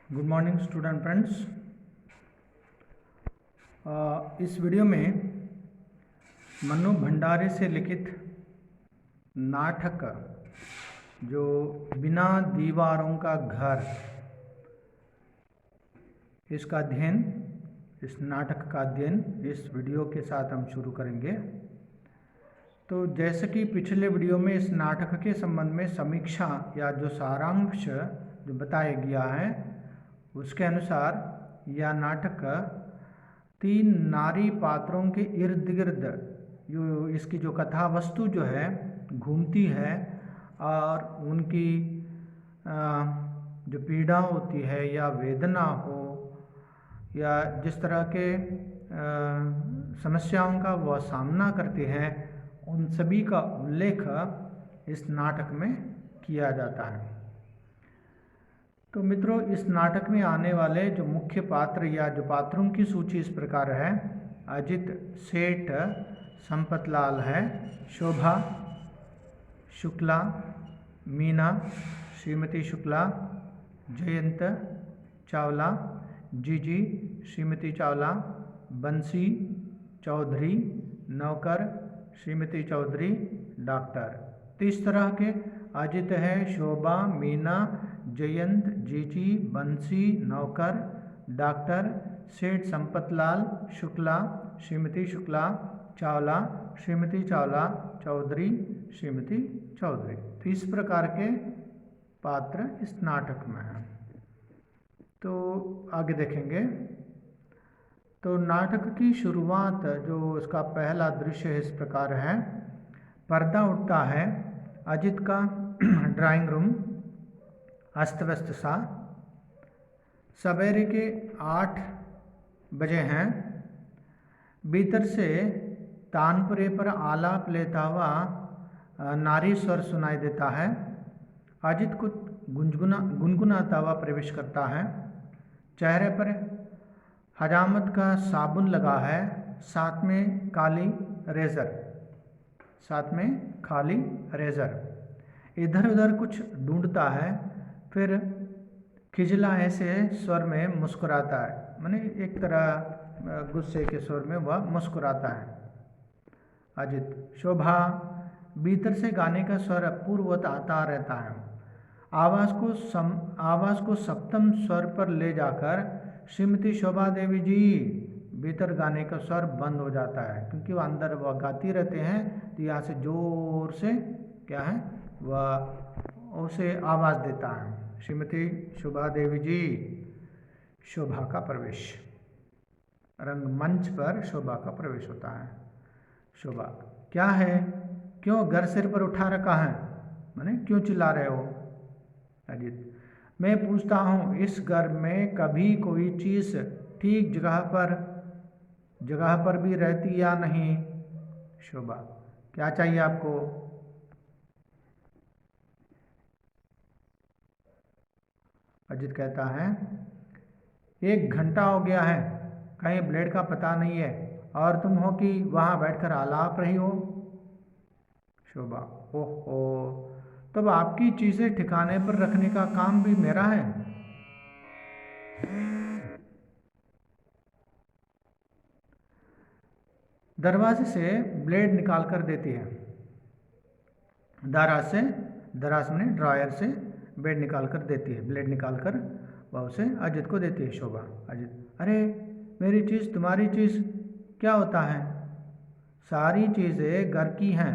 Good morning student friends. इस video में मनु भंडारे से लिखित नाटक जो बिना दीवारों का घर, इसका अध्ययन, इस नाटक का अध्ययन इस वीडियो के साथ हम शुरू करेंगे। तो जैसे कि पिछले वीडियो में इस नाटक के संबंध में समीक्षा या जो सारांश जो बताया गया है उसके अनुसार यह नाटक 3 नारी पात्रों के इर्द गिर्द जो इसकी जो कथा वस्तु जो है घूमती है और उनकी जो पीड़ा होती है या वेदना हो या जिस तरह के समस्याओं का वह सामना करते हैं उन सभी का उल्लेख इस नाटक में किया जाता है। तो मित्रों, इस नाटक में आने वाले जो मुख्य पात्र या जो पात्रों की सूची इस प्रकार है। अजित सेठ संपतलाल है, शोभा शुक्ला, मीना श्रीमती शुक्ला, जयंत चावला, जीजी श्रीमती चावला, बंसी चौधरी, नौकर श्रीमती चौधरी, डॉक्टर। तो इस तरह के अजित है, शोभा, मीना, जयंत, जीजी, बंसी, नौकर, डॉक्टर, सेठ संपतलाल, शुक्ला, श्रीमती शुक्ला, चावला, श्रीमती चावला, चौधरी, श्रीमती चौधरी। तो इस प्रकार के पात्र इस नाटक में हैं। तो आगे देखेंगे। तो नाटक की शुरुआत जो उसका पहला दृश्य इस प्रकार है। पर्दा उठता है, अजित का ड्राइंग रूम अस्त व्यस्त सा। सवेरे के 8 बजे हैं। भीतर से तानपुरे पर आलाप लेता हुआ नारी स्वर सुनाई देता है। अजित कुछ गुनगुनाता हुआ प्रवेश करता है। चेहरे पर हजामत का साबुन लगा है, साथ में खाली रेजर। इधर उधर कुछ ढूंढता है, फिर खिजला ऐसे स्वर में मुस्कुराता है, माने एक तरह गुस्से के स्वर में वह मुस्कुराता है अजित। शोभा भीतर से गाने का स्वर अपूर्ववत आता रहता है। आवाज़ को सप्तम स्वर पर ले जाकर श्रीमती शोभा देवी जी, भीतर गाने का स्वर बंद हो जाता है क्योंकि वह अंदर वह गाती रहते हैं। तो यहाँ से जोर से क्या है वह उसे आवाज़ देता है, श्रीमती शोभा देवी जी। शोभा का प्रवेश, रंगमंच पर शोभा का प्रवेश होता है। शोभा, क्या है, क्यों घर सिर पर उठा रखा है, माने क्यों चिल्ला रहे हो। अजित, मैं पूछता हूँ इस घर में कभी कोई चीज़ ठीक जगह पर भी रहती या नहीं। शोभा, क्या चाहिए आपको। अजित कहता है 1 घंटा हो गया है, कहीं ब्लेड का पता नहीं है और तुम हो कि वहाँ बैठकर आलाप रही हो। शोभा, ओहो, तब आपकी चीज़ें ठिकाने पर रखने का काम भी मेरा है। दरवाजे से ब्लेड निकाल कर देती है। दराज में ड्रायर से ब्लेड निकाल कर देती है। ब्लेड निकाल कर वह उसे अजित को देती है। शोभा, अजित, अरे मेरी चीज़ तुम्हारी चीज़ क्या होता है। सारी चीज़ें घर की हैं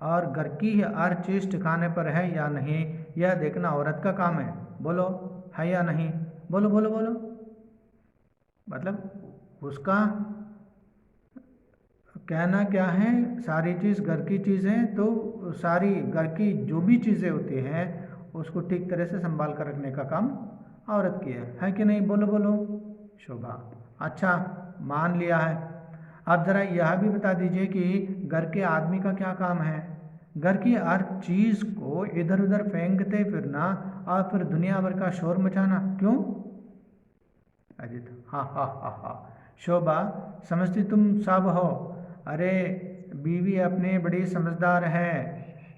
और घर की हर चीज़ ठिकाने पर है या नहीं यह देखना औरत का काम है। बोलो है या नहीं, बोलो बोलो बोलो। मतलब उसका कहना क्या है, सारी चीज़ घर की चीज़ है तो सारी घर की जो भी चीज़ें होती हैं उसको ठीक तरह से संभाल कर रखने का काम औरत की है कि नहीं, बोलो बोलो। शोभा, अच्छा मान लिया है। अब ज़रा यह भी बता दीजिए कि घर के आदमी का क्या काम है। घर की हर चीज़ को इधर उधर फेंकते फिरना और फिर दुनिया भर का शोर मचाना, क्यों। अजित, हाँ हाँ हाँ हाँ। शोभा, समझती तुम सब हो। अरे बीवी अपनी बड़ी समझदार है।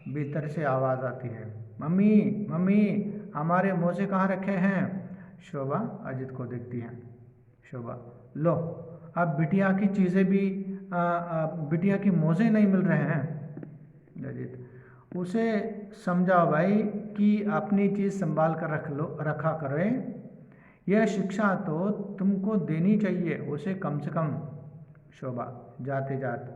भीतर से आवाज़ आती है, मम्मी मम्मी हमारे मोजे कहाँ रखे हैं। शोभा अजित को देखती है। शोभा, लो अब बिटिया की चीज़ें भी बिटिया की मोजे नहीं मिल रहे हैं। अजित, उसे समझाओ भाई कि अपनी चीज़ संभाल कर रखा करें, यह शिक्षा तो तुमको देनी चाहिए उसे कम से कम। शोभा जाते जाते,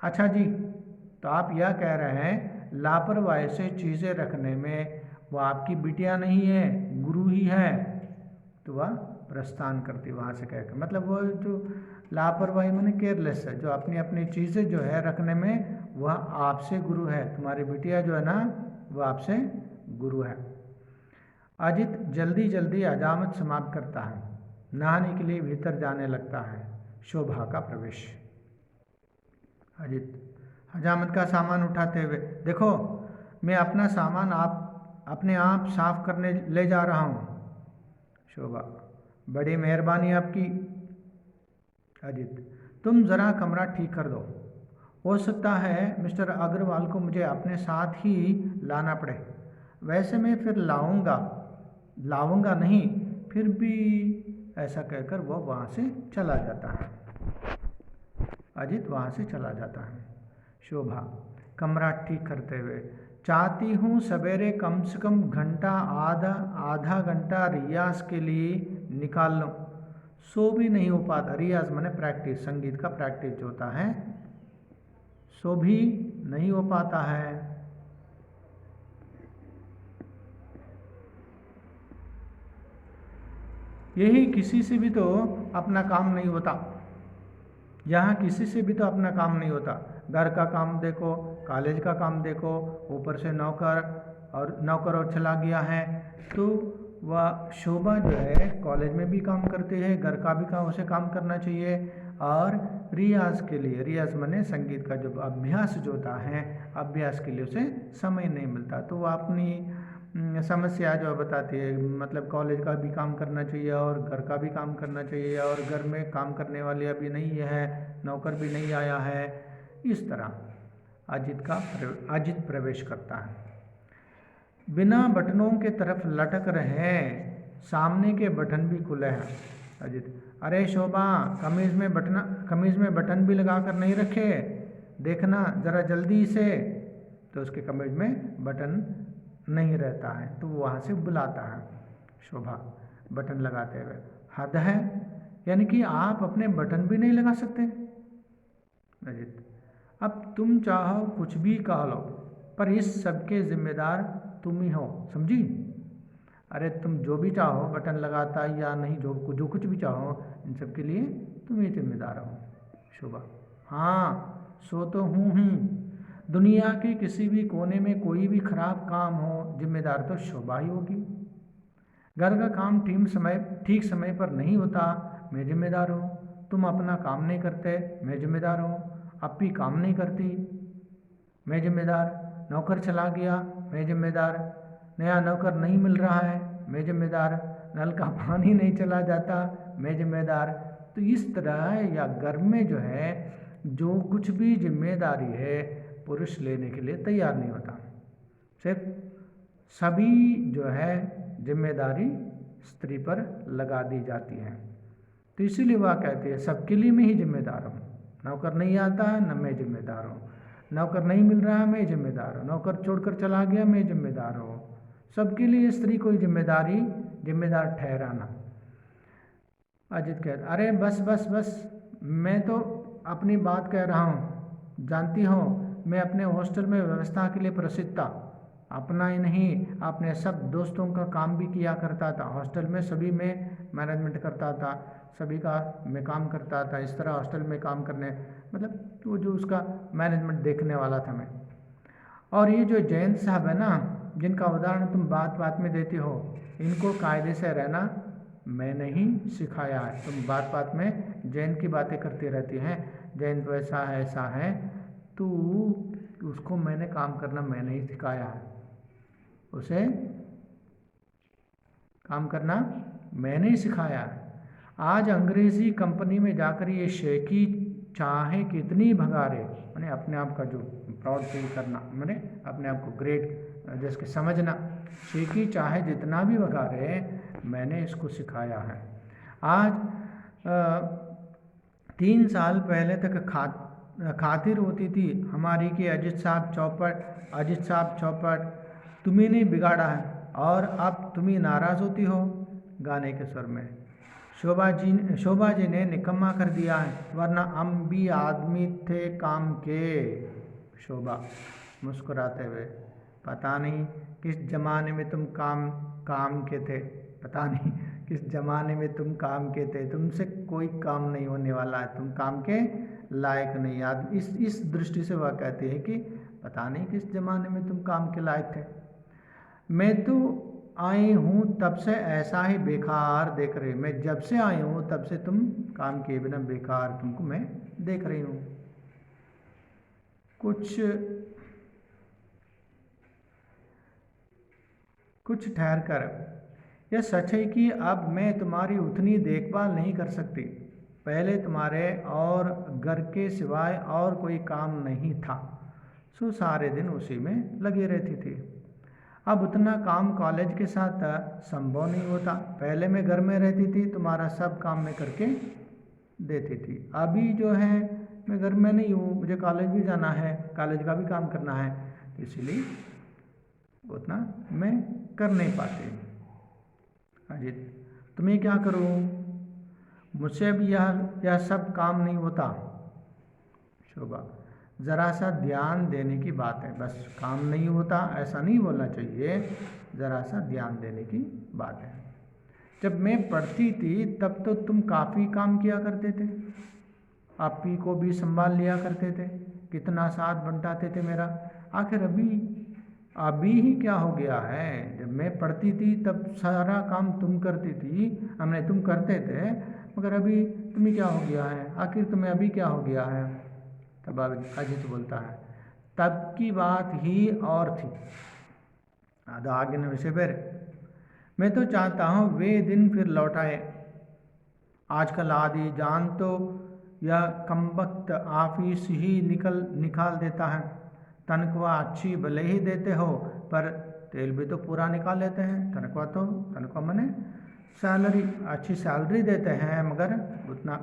अच्छा जी, तो आप यह कह रहे हैं लापरवाही से चीज़ें रखने में वो आपकी बिटिया नहीं है, गुरु ही है। तो वह प्रस्थान करती वहाँ से कहकर, मतलब वो जो लापरवाही माने केयरलेस है, जो अपनी अपनी चीज़ें जो है रखने में, वह आपसे गुरु है। तुम्हारी बिटिया जो है ना, वह आपसे गुरु है। अजित जल्दी जल्दी हजामत समाप्त करता है, नहाने के लिए भीतर जाने लगता है। शोभा का प्रवेश। अजित हजामत का सामान उठाते हुए, देखो मैं अपना सामान अपने आप साफ करने ले जा रहा हूँ। शोभा, बड़ी मेहरबानी आपकी। अजित, तुम ज़रा कमरा ठीक कर दो, हो सकता है मिस्टर अग्रवाल को मुझे अपने साथ ही लाना पड़े। वैसे मैं फिर लाऊंगा नहीं, फिर भी, ऐसा कहकर वो वहाँ से चला जाता है। अजित वहाँ से चला जाता है। शोभा कमरा ठीक करते हुए, चाहती हूँ सवेरे कम से कम आधा घंटा रियाज के लिए निकाल लो। सो भी नहीं हो पाता, रियाज माने प्रैक्टिस, संगीत का प्रैक्टिस जो होता है, सो भी नहीं हो पाता है। यही किसी से भी तो अपना काम नहीं होता, यहाँ किसी से भी तो अपना काम नहीं होता। घर का काम देखो, कॉलेज का काम देखो, ऊपर से नौकर और चला गया है। तो वह शोभा जो है कॉलेज में भी काम करते हैं, घर का भी काम उसे काम करना चाहिए, और रियाज के लिए, रियाज माने संगीत का जो अभ्यास जो होता है, अभ्यास के लिए उसे समय नहीं मिलता। तो वह अपनी समस्या जो बताती है, मतलब कॉलेज का भी काम करना चाहिए और घर का भी काम करना चाहिए, और घर में काम करने वाले अभी नहीं है, नौकर भी नहीं आया है। इस तरह अजित प्रवेश करता है। बिना बटनों के तरफ लटक रहे हैं, सामने के बटन भी खुले हैं। अजित, अरे शोभा, कमीज में बटन भी लगा कर नहीं रखे, देखना ज़रा जल्दी से। तो उसके कमीज में बटन नहीं रहता है, तो वो वहाँ से बुलाता है। शोभा बटन लगाते हुए, हद है, यानी कि आप अपने बटन भी नहीं लगा सकते। अजित, अब तुम चाहो कुछ भी कह लो, पर इस सब के जिम्मेदार तुम ही हो, समझी। अरे तुम जो भी चाहो, बटन लगाता या नहीं, जो कुछ भी चाहो, इन सब के लिए तुम ही जिम्मेदार हो। शोभा, हाँ सो तो हूँ ही, दुनिया के किसी भी कोने में कोई भी खराब काम हो, जिम्मेदार तो शोभा ही होगी। घर का काम ठीक समय पर नहीं होता, मैं जिम्मेदार हूँ। तुम अपना काम नहीं करते, मैं जिम्मेदार हूँ। अप्पी काम नहीं करती, मैं जिम्मेदार। नौकर चला गया, मैं जिम्मेदार। नया नौकर नहीं मिल रहा है, मैं जिम्मेदार। नल का पानी नहीं चला जाता, मैं जिम्मेदार। तो इस तरह या घर में जो है जो कुछ भी जिम्मेदारी है, पुरुष लेने के लिए तैयार नहीं होता। सिर्फ सभी जो है जिम्मेदारी स्त्री पर लगा दी जाती है। तो इसीलिए वह कहती है सबके लिए मैं ही जिम्मेदार हूँ। नौकर नहीं आता है न मैं जिम्मेदार हूँ, नौकर नहीं मिल रहा है मैं जिम्मेदार हूँ, नौकर छोड़कर चला गया मैं जिम्मेदार हूँ। सबके लिए स्त्री को जिम्मेदार ठहराना। अजित कहता, अरे बस बस बस, मैं तो अपनी बात कह रहा हूँ। जानती हो मैं अपने हॉस्टल में व्यवस्था के लिए प्रसिद्ध था। अपना ही नहीं, अपने सब दोस्तों का काम भी किया करता था। हॉस्टल में सभी में मैनेजमेंट करता था, सभी का मैं काम करता था। इस तरह हॉस्टल में काम करने, मतलब तो जो उसका मैनेजमेंट देखने वाला था मैं। और ये जो जयंत साहब है ना, जिनका उदाहरण तुम बात बात में देती हो, इनको कायदे से रहना मैंने ही सिखाया है। तुम बात बात में जयंत की बातें करती रहती हैं, जयंत वैसा है ऐसा है, तो उसको मैंने काम करना मैंने ही सिखाया है। उसे काम करना मैंने ही सिखाया है। आज अंग्रेज़ी कंपनी में जाकर ये शेखी चाहे कितनी भगारे, मैंने अपने आप का जो प्राउड फील करना, मैंने अपने आप को ग्रेट जैसे समझना, शेखी चाहे जितना भी भगारे, मैंने इसको सिखाया है। आज 3 साल पहले तक खातिर होती थी हमारी कि अजीत साहब चौपट तुम्ही नहीं बिगाड़ा है, और अब तुम्ही नाराज़ होती हो गाने के स्वर में। शोभा जी ने निकम्मा कर दिया है, वरना हम भी आदमी थे काम के। शोभा मुस्कुराते हुए, पता नहीं किस ज़माने में तुम काम के थे, पता नहीं किस ज़माने में तुम काम के थे, तुमसे कोई काम नहीं होने वाला है, तुम काम के लायक नहीं। आदमी इस दृष्टि से वह कहते हैं कि पता नहीं किस ज़माने में तुम काम के लायक थे। मैं तो आई हूँ तब से ऐसा ही बेकार देख रही, मैं जब से आई हूँ तब से तुम काम किए बिना बेकार तुमको मैं देख रही हूँ। कुछ ठहर कर, यह सच है कि अब मैं तुम्हारी उतनी देखभाल नहीं कर सकती। पहले तुम्हारे और घर के सिवाय और कोई काम नहीं था, सो सारे दिन उसी में लगी रहती थी। अब उतना काम कॉलेज के साथ संभव नहीं होता। पहले मैं घर में रहती थी, तुम्हारा सब काम मैं करके देती थी। अभी जो है मैं घर में नहीं हूँ, मुझे कॉलेज भी जाना है, कॉलेज का भी काम करना है, तो इसलिए उतना मैं कर नहीं पाती। अजीत, तुम्हें क्या करूँ, मुझसे भी यह सब काम नहीं होता। शोभा, ज़रा सा ध्यान देने की बात है, बस काम नहीं होता ऐसा नहीं बोलना चाहिए, ज़रा सा ध्यान देने की बात है। जब मैं पढ़ती थी तब तो तुम काफ़ी काम किया करते थे, आपी को भी संभाल लिया करते थे, कितना साथ बंटाते थे मेरा। आखिर अभी ही क्या हो गया है? जब मैं पढ़ती थी तब सारा काम तुम करती थी, तुम करते थे, मगर अभी तुम्हें क्या हो गया है? आखिर तुम्हें अभी क्या हो गया है? तब अजीत बोलता है, तब की बात ही और थी। आगे ने वैसे फिर मैं तो चाहता हूँ वे दिन फिर लौट आए। आजकल आदि जान तो यह कमबख्त ऑफिस ही निकाल देता है। तनख्वाह अच्छी भले ही देते हो, पर तेल भी तो पूरा निकाल लेते हैं। तनख्वाह मने सैलरी, अच्छी सैलरी देते हैं, मगर उतना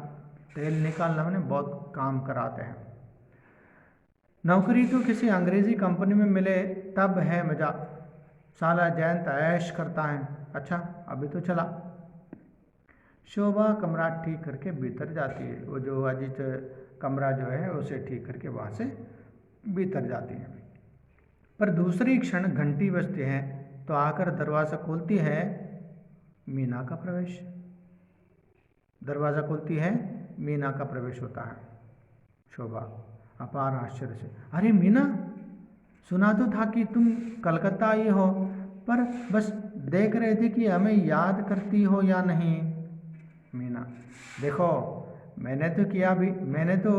तेल निकालना मने बहुत काम कराते हैं। नौकरी तो किसी अंग्रेज़ी कंपनी में मिले तब है मज़ा। साला जयंत ऐश करता है। अच्छा, अभी तो चला। शोभा कमरा ठीक करके भीतर जाती है। वो जो अजीत कमरा जो है उसे ठीक करके वहाँ से भीतर जाती है। पर दूसरी क्षण घंटी बजती है तो आकर दरवाज़ा खोलती है मीना का प्रवेश। दरवाज़ा खोलती है, मीना का प्रवेश होता है। शोभा अपार आश्चर्य से, अरे मीना, सुना तो था कि तुम कलकत्ता आई हो, पर बस देख रहे थे कि हमें याद करती हो या नहीं। मीना, देखो मैंने तो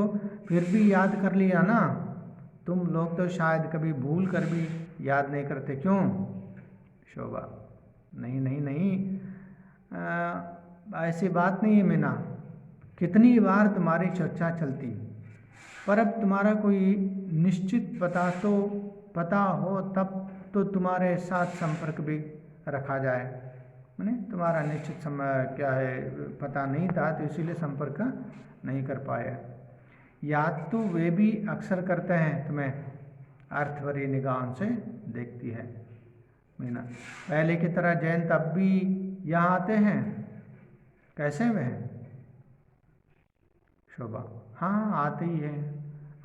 फिर भी याद कर लिया ना। तुम लोग तो शायद कभी भूल कर भी याद नहीं करते, क्यों? शोभा, नहीं, ऐसी बात नहीं है मीना। कितनी बार तुम्हारी चर्चा चलती, पर अब तुम्हारा कोई निश्चित पता हो तब तो तुम्हारे साथ संपर्क भी रखा जाए। मैंने तुम्हारा निश्चित समय क्या है पता नहीं था, तो इसीलिए संपर्क नहीं कर पाए। याद तो वे भी अक्सर करते हैं, तुम्हें अर्थभरी निगाहों से देखती है मीना। पहले की तरह जयंत अब भी यहाँ आते हैं? कैसे वे हैं? शोभा, हाँ आते ही हैं,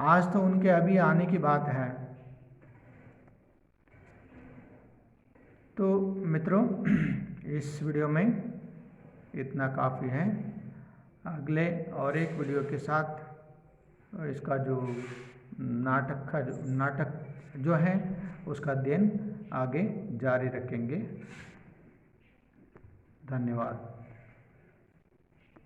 आज तो उनके अभी आने की बात है। तो मित्रों, इस वीडियो में इतना काफ़ी है। अगले और एक वीडियो के साथ इसका जो नाटक जो है उसका अध्ययन आगे जारी रखेंगे। धन्यवाद।